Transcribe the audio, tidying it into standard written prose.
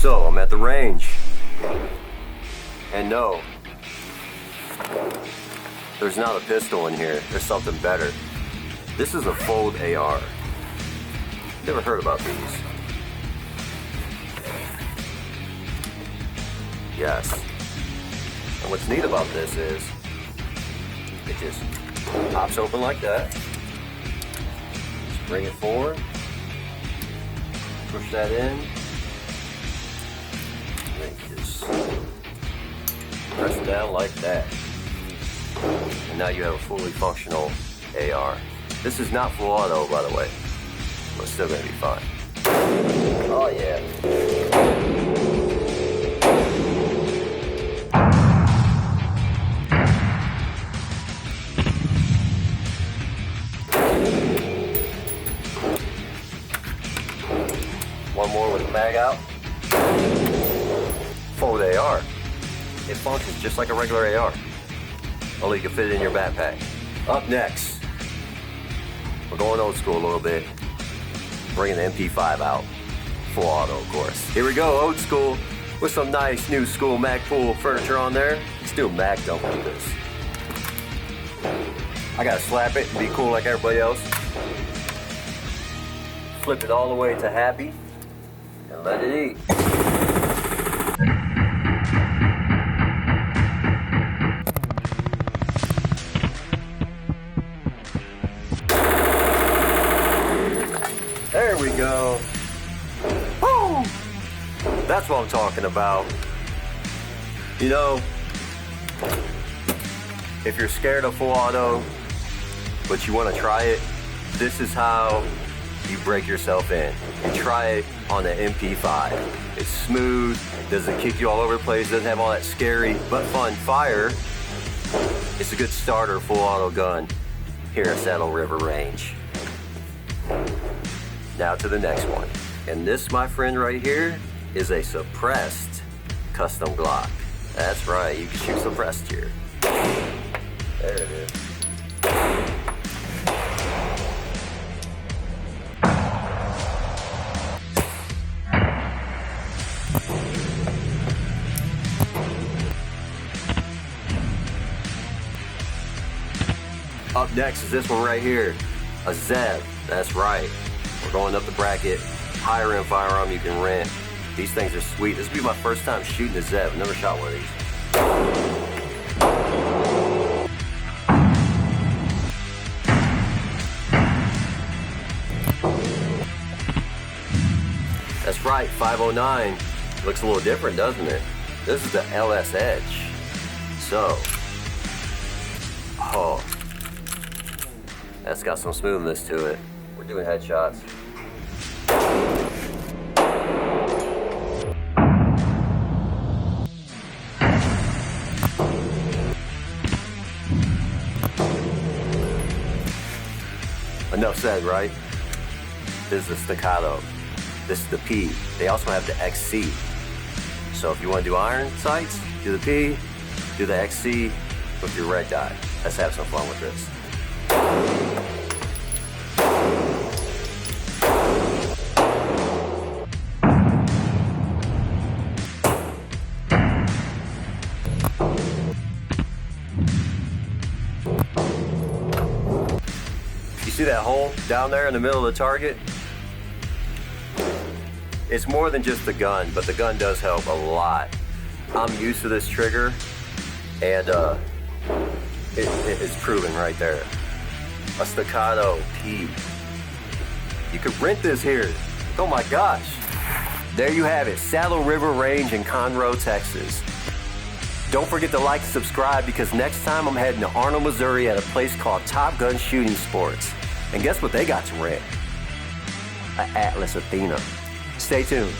So, I'm at the range. And no, there's not a pistol in here. There's something better. This is a fold AR. Never heard about these. Yes. And what's neat about this is it just pops open like that. Just bring it forward. Push that in. And then just press it down like that. And now you have a fully functional AR. This is not full auto, by the way, but it's still gonna be fine. Oh yeah. One more with the mag out. Fold AR. It functions just like a regular AR. Only you can fit it in your backpack. Up next, we're going old school a little bit. Bringing the MP5 out. Full auto, of course. Here we go, old school, with some nice new school Magpul furniture on there. Let's do a mag dump with this. I gotta slap it and be cool like everybody else. Flip it all the way to happy and let it eat. There we go. Woo! That's what I'm talking about. You know, if you're scared of full auto, but you want to try it, this is how you break yourself in. You try it on the MP5. It's smooth, doesn't kick you all over the place, doesn't have all that scary but fun fire. It's a good starter full auto gun here at Saddle River Range. Now to the next one. And this, my friend right here, is a suppressed custom Glock. That's right, you can shoot suppressed here. There it is. Up next is this one right here, a Zev. That's right. We're going up the bracket, higher end firearm you can rent. These things are sweet. This will be my first time shooting a Zev. Never shot one of these. That's right, 509. Looks a little different, doesn't it? This is the LS Edge. So, oh, that's got some smoothness to it. We're doing headshots. Enough said, right? This is the staccato. This is the P. They also have the XC. So if you want to do iron sights, do the P, do the XC with your red dot. Let's have some fun with this. See that hole down there in the middle of the target? It's more than just the gun, but the gun does help a lot. I'm used to this trigger, and it's proven right there. A staccato P. You could rent this here. Oh my gosh. There you have it, Saddle River Range in Conroe, Texas. Don't forget to like and subscribe, because next time I'm heading to Arnold, Missouri at a place called Top Gun Shooting Sports. And guess what they got to rent? An Atlas Athena. Stay tuned.